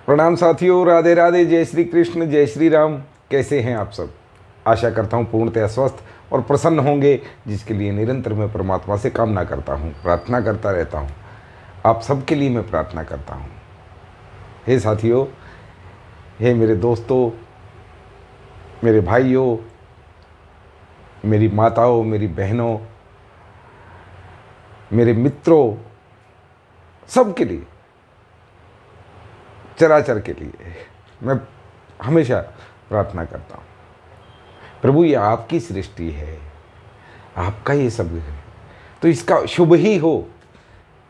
प्रणाम साथियों, राधे राधे, जय श्री कृष्ण, जय श्री राम। कैसे हैं आप सब? आशा करता हूँ पूर्णतः स्वस्थ और प्रसन्न होंगे, जिसके लिए निरंतर मैं परमात्मा से कामना करता हूँ, प्रार्थना करता रहता हूँ। आप सबके लिए मैं प्रार्थना करता हूँ। हे साथियों, हे मेरे दोस्तों, मेरे भाइयों, मेरी माताओं, मेरी बहनों, मेरे मित्रों, सबके लिए, चराचर के लिए मैं हमेशा प्रार्थना करता हूँ। प्रभु, ये आपकी सृष्टि है, आपका ये सब है, तो इसका शुभ ही हो,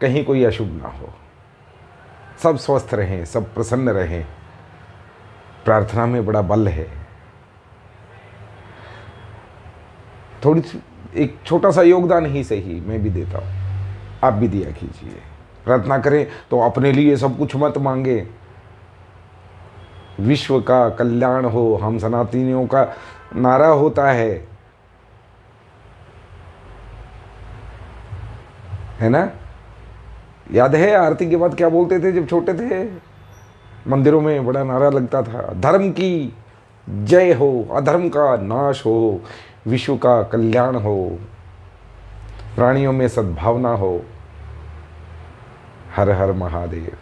कहीं कोई अशुभ ना हो। सब स्वस्थ रहें, सब प्रसन्न रहें। प्रार्थना में बड़ा बल है। थोड़ी सी एक छोटा सा योगदान ही सही मैं भी देता हूँ, आप भी दिया कीजिए। प्रार्थना करें तो अपने लिए सब कुछ मत मांगे। विश्व का कल्याण हो, हम सनातनियों का नारा होता है ना? याद है आरती के बाद क्या बोलते थे जब छोटे थे? मंदिरों में बड़ा नारा लगता था, धर्म की जय हो, अधर्म का नाश हो, विश्व का कल्याण हो, प्राणियों में सद्भावना हो, हर हर महादेव।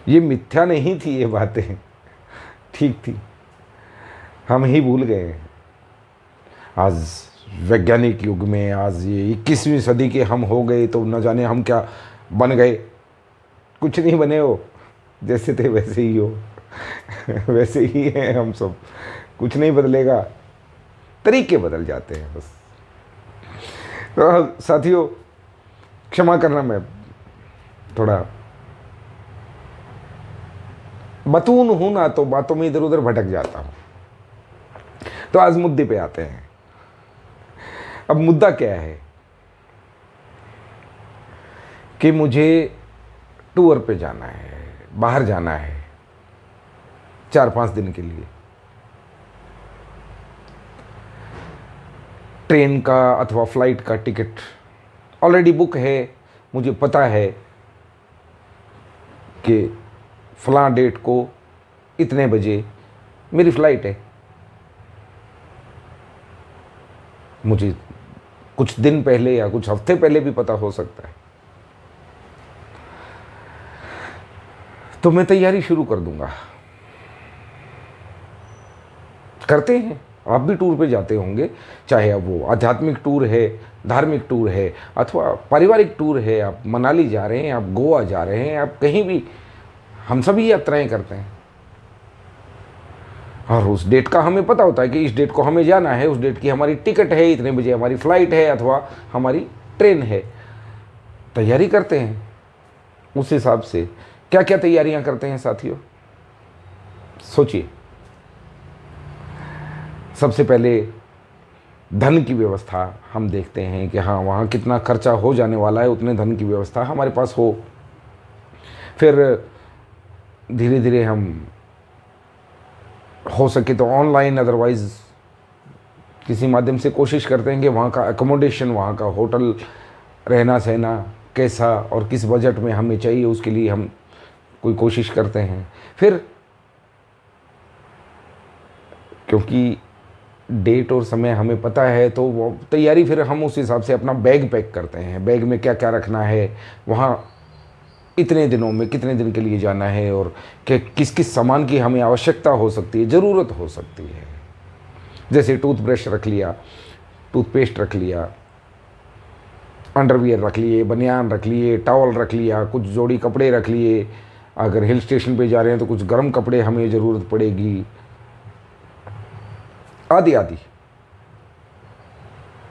ये मिथ्या नहीं थी, ये बातें ठीक थी, हम ही भूल गए। आज वैज्ञानिक युग में, आज ये 21वीं सदी के हम हो गए, तो न जाने हम क्या बन गए। कुछ नहीं बने हो, जैसे थे वैसे ही हो वैसे ही हैं हम सब, कुछ नहीं बदलेगा, तरीके बदल जाते हैं बस। तो साथियों, क्षमा करना, मैं थोड़ा बतून हूं ना, तो बातों में इधर उधर भटक जाता हूं। तो आज मुद्दे पे आते हैं। अब मुद्दा क्या है कि मुझे टूर पे जाना है, बाहर जाना है 4-5 दिन के लिए। ट्रेन का अथवा फ्लाइट का टिकट ऑलरेडी बुक है। मुझे पता है कि फलां डेट को इतने बजे मेरी फ़्लाइट है। मुझे कुछ दिन पहले या कुछ हफ्ते पहले भी पता हो सकता है, तो मैं तैयारी शुरू कर दूंगा। करते हैं, आप भी टूर पे जाते होंगे, चाहे अब वो आध्यात्मिक टूर है, धार्मिक टूर है, अथवा पारिवारिक टूर है। आप मनाली जा रहे हैं, आप गोवा जा रहे हैं, आप कहीं भी, हम सभी यात्राएं करते हैं। और उस डेट का हमें पता होता है कि इस डेट को हमें जाना है, उस डेट की हमारी टिकट है, इतने बजे हमारी फ़्लाइट है अथवा हमारी ट्रेन है। तैयारी करते हैं उस हिसाब से। क्या क्या तैयारियां करते हैं साथियों? सोचिए। सबसे पहले धन की व्यवस्था हम देखते हैं कि हाँ, वहाँ कितना खर्चा हो जाने वाला है, उतने धन की व्यवस्था हमारे पास हो। फिर धीरे धीरे हम हो सके तो ऑनलाइन, अदरवाइज़ किसी माध्यम से कोशिश करते हैं कि वहाँ का एकोमोडेशन, वहाँ का होटल, रहना सहना कैसा और किस बजट में हमें चाहिए, उसके लिए हम कोई कोशिश करते हैं। फिर क्योंकि डेट और समय हमें पता है, तो वो तैयारी फिर हम उस हिसाब से अपना बैग पैक करते हैं। बैग में क्या क्या रखना है, वहाँ इतने दिनों में कितने दिन के लिए जाना है, और किस किस सामान की हमें आवश्यकता हो सकती है, ज़रूरत हो सकती है। जैसे टूथब्रश रख लिया, टूथपेस्ट रख लिया, अंडरवियर रख लिए, बनियान रख लिए, टॉवल रख लिया, कुछ जोड़ी कपड़े रख लिए। अगर हिल स्टेशन पे जा रहे हैं तो कुछ गर्म कपड़े हमें ज़रूरत पड़ेगी, आदि आदि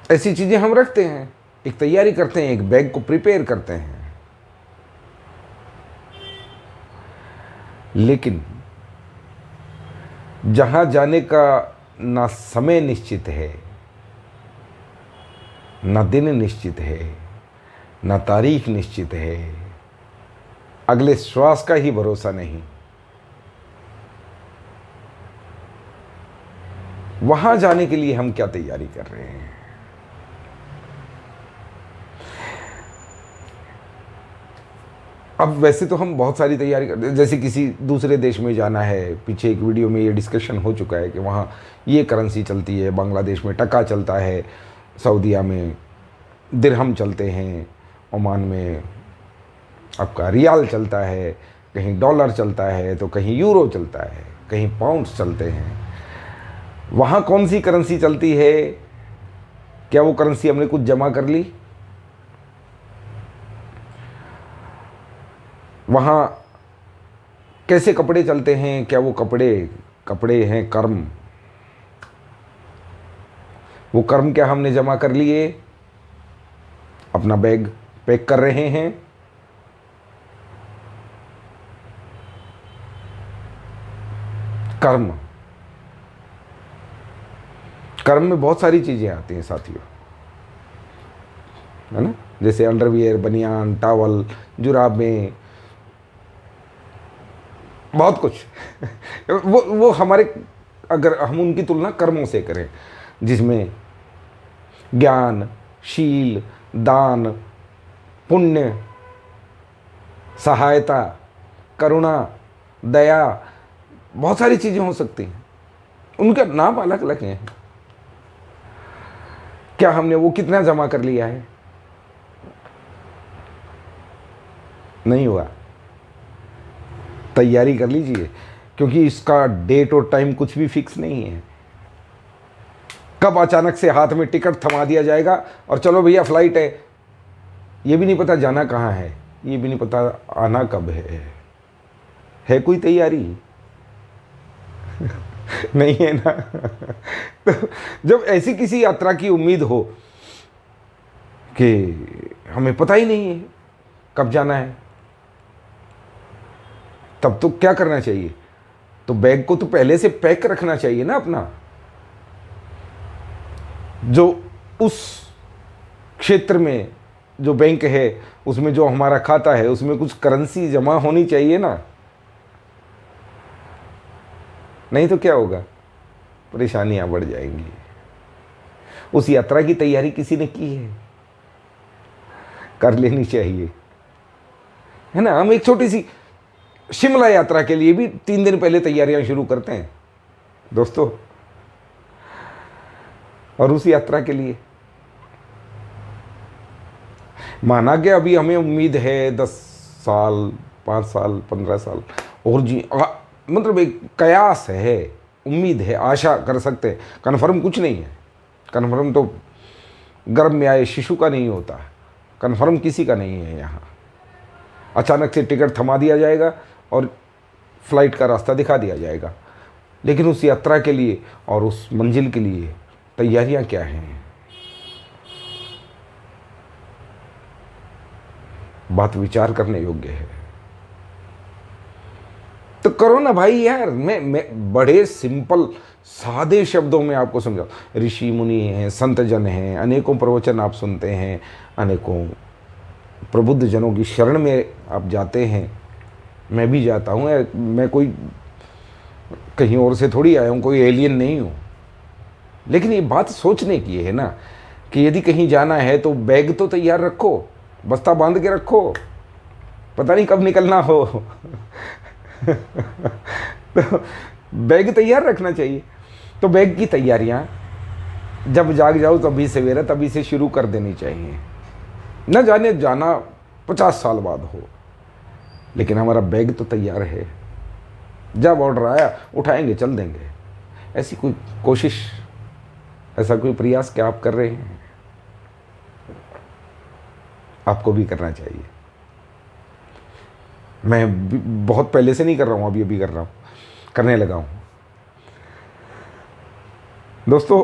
ऐसी चीज़ें हम रखते हैं। एक तैयारी करते हैं, एक बैग को प्रिपेयर करते हैं। लेकिन जहां जाने का ना समय निश्चित है, ना दिन निश्चित है, ना तारीख निश्चित है, अगले श्वास का ही भरोसा नहीं, वहां जाने के लिए हम क्या तैयारी कर रहे हैं? अब वैसे तो हम बहुत सारी तैयारी करते, जैसे किसी दूसरे देश में जाना है, पीछे एक वीडियो में ये डिस्कशन हो चुका है कि वहाँ ये करेंसी चलती है, बांग्लादेश में टका चलता है, सऊदीया में दिरहम चलते हैं, ओमान में आपका रियाल चलता है, कहीं डॉलर चलता है तो कहीं यूरो चलता है, कहीं पाउंड्स चलते हैं। वहाँ कौन सी करेंसी चलती है? क्या वो करेंसी हमने कुछ जमा कर ली? वहाँ कैसे कपड़े चलते हैं? क्या वो कपड़े हैं कर्म? वो कर्म क्या हमने जमा कर लिए? अपना बैग पैक कर रहे हैं, कर्म में बहुत सारी चीज़ें आती हैं साथियों, है ना? जैसे अंडरवियर, बनियान, टावल, जुराबें, बहुत कुछ वो हमारे, अगर हम उनकी तुलना कर्मों से करें जिसमें ज्ञान, शील, दान, पुण्य, सहायता, करुणा, दया, बहुत सारी चीज़ें हो सकती हैं। उनका नाम अलग अलग हैं। क्या हमने वो कितना जमा कर लिया है? नहीं हुआ। तैयारी कर लीजिए, क्योंकि इसका डेट और टाइम कुछ भी फिक्स नहीं है। कब अचानक से हाथ में टिकट थमा दिया जाएगा और चलो भैया फ्लाइट है, ये भी नहीं पता जाना कहाँ है, ये भी नहीं पता आना कब है कोई तैयारी? नहीं है ना। तो जब ऐसी किसी यात्रा की उम्मीद हो कि हमें पता ही नहीं है कब जाना है, तब तो क्या करना चाहिए? तो बैग को तो पहले से पैक रखना चाहिए ना अपना। जो उस क्षेत्र में जो बैंक है, उसमें जो हमारा खाता है, उसमें कुछ करेंसी जमा होनी चाहिए ना। नहीं तो क्या होगा? परेशानियां बढ़ जाएंगी। उस यात्रा की तैयारी किसी ने की है, कर लेनी चाहिए, है ना? हम एक छोटी सी शिमला यात्रा के लिए भी 3 दिन पहले तैयारियां शुरू करते हैं दोस्तों, और उस यात्रा के लिए माना कि अभी हमें उम्मीद है 10 साल, 5 साल, 15 साल और जी, मतलब एक कयास है, उम्मीद है, आशा कर सकते हैं। कन्फर्म कुछ नहीं है। कन्फर्म तो गर्भ में आए शिशु का नहीं होता, कन्फर्म किसी का नहीं है। यहाँ अचानक से टिकट थमा दिया जाएगा और फ्लाइट का रास्ता दिखा दिया जाएगा। लेकिन उस यात्रा के लिए और उस मंजिल के लिए तैयारियां क्या हैं? बात विचार करने योग्य है। तो करो ना भाई यार। मैं बड़े सिंपल सादे शब्दों में आपको समझाऊं। ऋषि मुनि हैं, संत जन हैं, अनेकों प्रवचन आप सुनते हैं, अनेकों प्रबुद्ध जनों की शरण में आप जाते हैं। मैं भी जाता हूँ। मैं कोई कहीं और से थोड़ी आया हूँ, कोई एलियन नहीं हूँ। लेकिन ये बात सोचने की है ना कि यदि कहीं जाना है तो बैग तो तैयार रखो, बस्ता बांध के रखो, पता नहीं कब निकलना हो। तो बैग तैयार रखना चाहिए। तो बैग की तैयारियां जब जाग जाओ तभी सवेरा, तभी से शुरू कर देनी चाहिए। न जाने जाना 50 साल बाद हो, लेकिन हमारा बैग तो तैयार है। जब ऑर्डर आया उठाएंगे, चल देंगे। ऐसी कोई कोशिश, ऐसा कोई प्रयास क्या आप कर रहे हैं? आपको भी करना चाहिए। मैं बहुत पहले से नहीं कर रहा हूँ, अभी अभी कर रहा हूँ, करने लगा हूँ दोस्तों।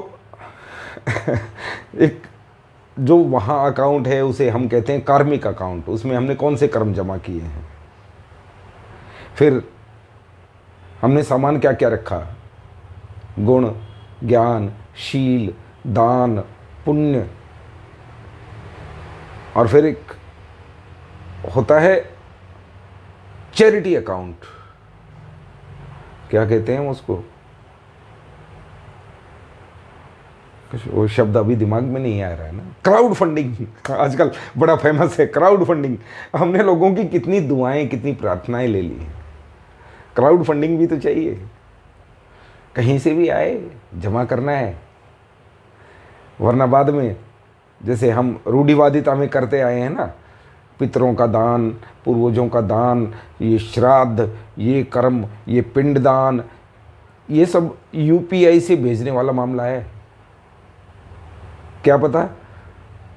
एक जो वहाँ अकाउंट है उसे हम कहते हैं कार्मिक अकाउंट। उसमें हमने कौन से कर्म जमा किए हैं, फिर हमने सामान क्या क्या रखा, गुण, ज्ञान, शील, दान, पुण्य, और फिर एक होता है चैरिटी अकाउंट। क्या कहते हैं उसको? वो शब्द अभी दिमाग में नहीं आ रहा है ना, क्राउड फंडिंग आजकल बड़ा फेमस है। क्राउड फंडिंग, हमने लोगों की कितनी दुआएं कितनी प्रार्थनाएं ले ली हैं। क्राउड फंडिंग भी तो चाहिए, कहीं से भी आए जमा करना है, वरना बाद में जैसे हम रूढ़िवादिता में करते आए हैं ना, पितरों का दान, पूर्वजों का दान, ये श्राद्ध, ये कर्म, ये पिंडदान, ये सब यूपीआई से भेजने वाला मामला है। क्या पता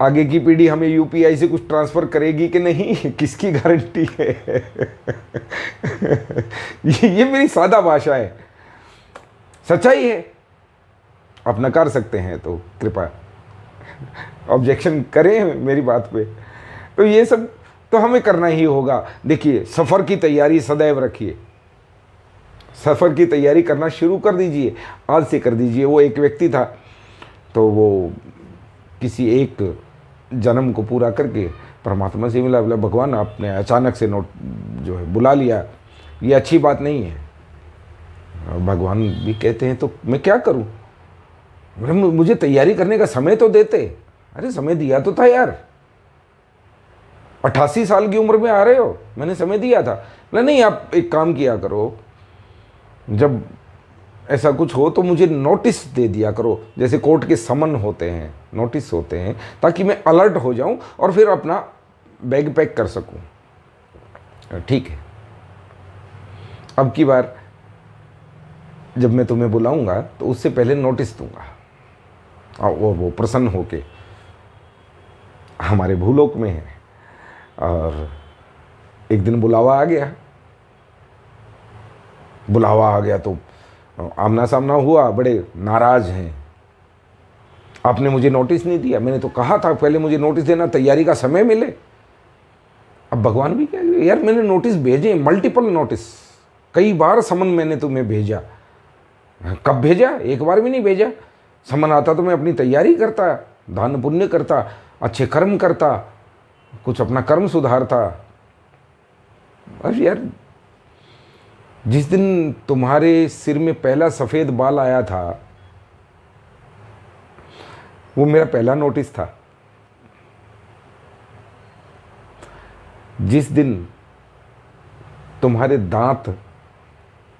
आगे की पीढ़ी हमें यूपीआई से कुछ ट्रांसफ़र करेगी कि नहीं, किसकी गारंटी है। ये मेरी सादा भाषा है, सच्चाई है। आप नकार सकते हैं तो कृपया ऑब्जेक्शन करें मेरी बात पे। तो ये सब तो हमें करना ही होगा। देखिए, सफ़र की तैयारी सदैव रखिए, सफ़र की तैयारी करना शुरू कर दीजिए, आज से कर दीजिए। वो एक व्यक्ति था, तो वो किसी एक जन्म को पूरा करके परमात्मा से मिला। बोला, भगवान आपने अचानक से नोट जो है बुला लिया, ये अच्छी बात नहीं है। और भगवान भी कहते हैं तो मैं क्या करूं, मुझे तैयारी करने का समय तो देते। अरे समय दिया तो था यार, 88 साल की उम्र में आ रहे हो, मैंने समय दिया था। बोला नहीं, आप एक काम किया करो, जब ऐसा कुछ हो तो मुझे नोटिस दे दिया करो, जैसे कोर्ट के समन होते हैं, नोटिस होते हैं, ताकि मैं अलर्ट हो जाऊं और फिर अपना बैग पैक कर सकूं। ठीक है, अब की बार जब मैं तुम्हें बुलाऊंगा तो उससे पहले नोटिस दूंगा। और वो प्रसन्न होके हमारे भूलोक में है। और एक दिन बुलावा आ गया तो आमना सामना हुआ, बड़े नाराज हैं, आपने मुझे नोटिस नहीं दिया, मैंने तो कहा था पहले मुझे नोटिस देना, तैयारी का समय मिले। अब भगवान भी क्या, यार मैंने नोटिस भेजे, मल्टीपल नोटिस, कई बार समन मैंने तुम्हें भेजा। कब भेजा? एक बार भी नहीं भेजा। समन आता तो मैं अपनी तैयारी करता, दान पुण्य करता, अच्छे कर्म करता, कुछ अपना कर्म सुधारता। अरे यार, जिस दिन तुम्हारे सिर में पहला सफ़ेद बाल आया था, वो मेरा पहला नोटिस था। जिस दिन तुम्हारे दांत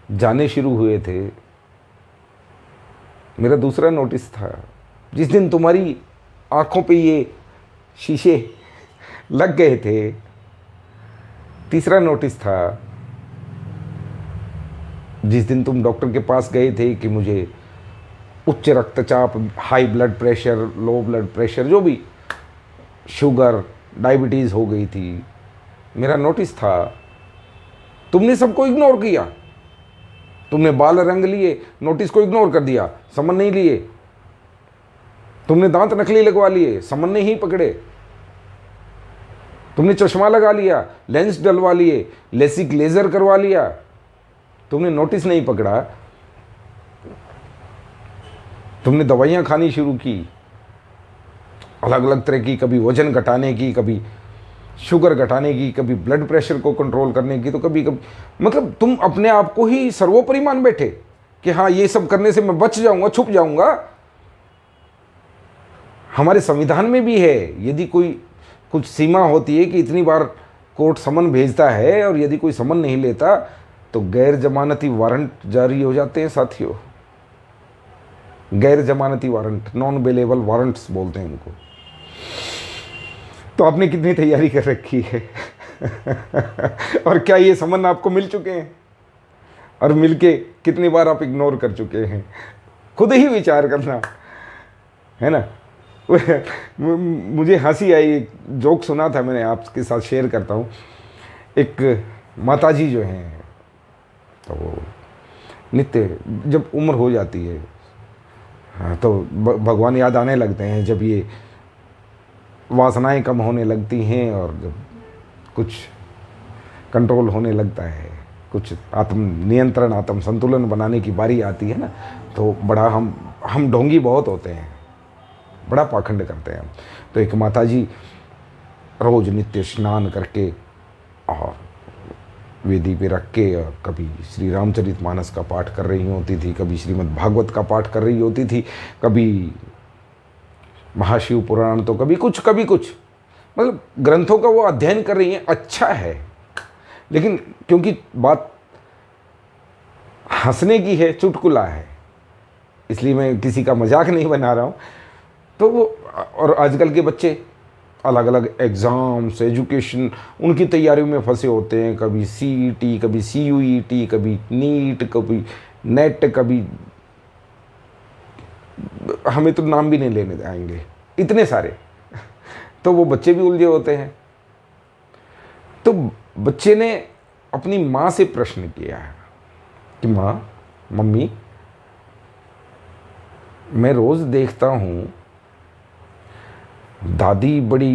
जाने शुरू हुए थे, मेरा दूसरा नोटिस था। जिस दिन तुम्हारी आंखों पे ये शीशे लग गए थे, तीसरा नोटिस था। जिस दिन तुम डॉक्टर के पास गए थे कि मुझे उच्च रक्तचाप, high blood pressure, low blood pressure, जो भी, शुगर, डायबिटीज़ हो गई थी, मेरा नोटिस था। तुमने सबको इग्नोर किया, तुमने बाल रंग लिए, नोटिस को इग्नोर कर दिया, समन नहीं लिए। तुमने दांत नकली लगवा लिए, समन नहीं पकड़े। तुमने चश्मा लगा लिया, लेंस डलवा लिए, लेसिक लेज़र करवा लिया, तुमने नोटिस नहीं पकड़ा। तुमने दवाइयाँ खानी शुरू की, अलग अलग तरह की, कभी वजन घटाने की, कभी शुगर घटाने की, कभी ब्लड प्रेशर को कंट्रोल करने की, तो कभी मतलब तुम अपने आप को ही सर्वोपरि मान बैठे कि हाँ, ये सब करने से मैं बच जाऊंगा, छुप जाऊंगा। हमारे संविधान में भी है, यदि कोई कुछ सीमा होती है कि इतनी बार कोर्ट समन भेजता है, और यदि कोई समन नहीं लेता तो गैर जमानती वारंट जारी हो जाते हैं साथियों। गैर जमानती वारंट, नॉन बेलेबल वारंट्स बोलते हैं इनको। तो आपने कितनी तैयारी कर रखी है? और क्या ये समन आपको मिल चुके हैं? और मिलके कितनी बार आप इग्नोर कर चुके हैं? खुद ही विचार करना है ना। मुझे हंसी आई, एक जोक सुना था मैंने, आपके साथ शेयर करता हूँ। एक माताजी जो हैं, तो वो नित्य जब उम्र हो जाती है, हाँ, तो भगवान याद आने लगते हैं। जब ये वासनाएं कम होने लगती हैं और जब कुछ कंट्रोल होने लगता है, कुछ आत्म नियंत्रण, आत्म संतुलन बनाने की बारी आती है ना, तो बड़ा हम ढोंगी बहुत होते हैं, बड़ा पाखंड करते हैं हम। तो एक माताजी रोज़ नित्य स्नान करके और वेदी पे रख के, और कभी श्री रामचरितमानस का पाठ कर रही होती थी, कभी श्रीमद् भागवत का पाठ कर रही होती थी, कभी महाशिव पुराण तो कभी कुछ, मतलब ग्रंथों का वो अध्ययन कर रही हैं, अच्छा है। लेकिन क्योंकि बात हंसने की है, चुटकुला है, इसलिए मैं किसी का मजाक नहीं बना रहा हूँ। तो वो, और आजकल के बच्चे अलग अलग एग्ज़ाम्स, एजुकेशन, उनकी तैयारियों में फंसे होते हैं। कभी CET, कभी CUET, कभी नीट, कभी नेट, कभी हमें तो नाम भी नहीं लेने आएंगे, इतने सारे। तो वो बच्चे भी उलझे होते हैं। तो बच्चे ने अपनी माँ से प्रश्न किया कि माँ, मम्मी, मैं रोज़ देखता हूँ दादी बड़ी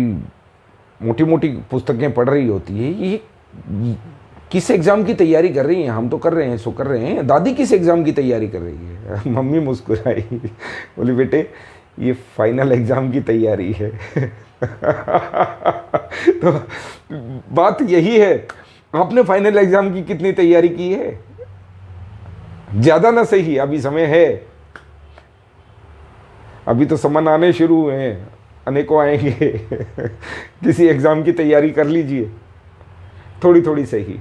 मोटी मोटी पुस्तकें पढ़ रही होती है, ये किस एग्ज़ाम की तैयारी कर रही हैं? हम तो कर रहे हैं, सो कर रहे हैं, दादी किस एग्ज़ाम की तैयारी कर रही है? मम्मी मुस्कुराई, बोली बेटे ये फाइनल एग्ज़ाम की तैयारी है। तो बात यही है, आपने फाइनल एग्ज़ाम की कितनी तैयारी की है? ज़्यादा ना सही, अभी समय है, अभी तो समन आने शुरू हुए हैं, अनेकों आएंगे। किसी एग्ज़ाम की तैयारी कर लीजिए, थोड़ी थोड़ी सही।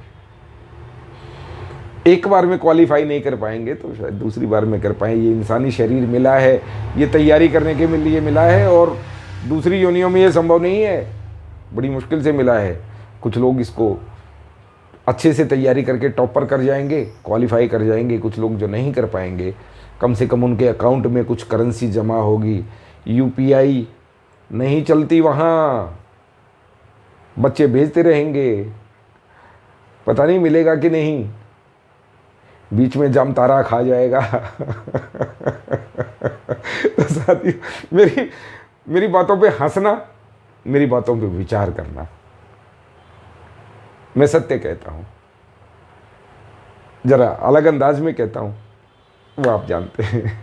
एक बार में क्वालिफाई नहीं कर पाएंगे तो शायद दूसरी बार में कर पाएं। ये इंसानी शरीर मिला है, ये तैयारी करने के लिए मिला है, और दूसरी योनियों में ये संभव नहीं है, बड़ी मुश्किल से मिला है। कुछ लोग इसको अच्छे से तैयारी करके टॉपर कर जाएंगे, क्वालिफाई कर जाएंगे। कुछ लोग जो नहीं कर पाएंगे, कम से कम उनके अकाउंट में कुछ करेंसी जमा होगी। UPI नहीं चलती वहाँ, बच्चे भेजते रहेंगे, पता नहीं मिलेगा कि नहीं, बीच में जामतारा खा जाएगा। तो साथी, मेरी बातों पे हंसना, मेरी बातों पे विचार करना। मैं सत्य कहता हूँ, जरा अलग अंदाज में कहता हूँ, वो आप जानते हैं।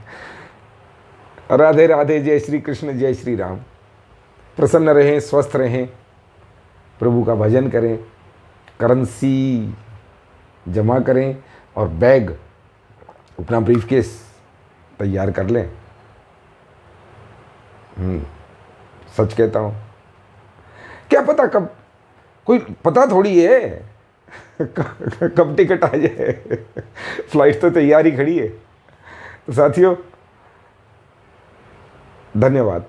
राधे राधे, जय श्री कृष्ण, जय श्री राम। प्रसन्न रहें, स्वस्थ रहें, प्रभु का भजन करें, करेंसी जमा करें, और बैग, अपना ब्रीफकेस तैयार कर लें। सच कहता हूँ, क्या पता कब, कोई पता थोड़ी है कब टिकट आ जाए। फ्लाइट तो तैयार ही खड़ी है। तो साथियों, धन्यवाद।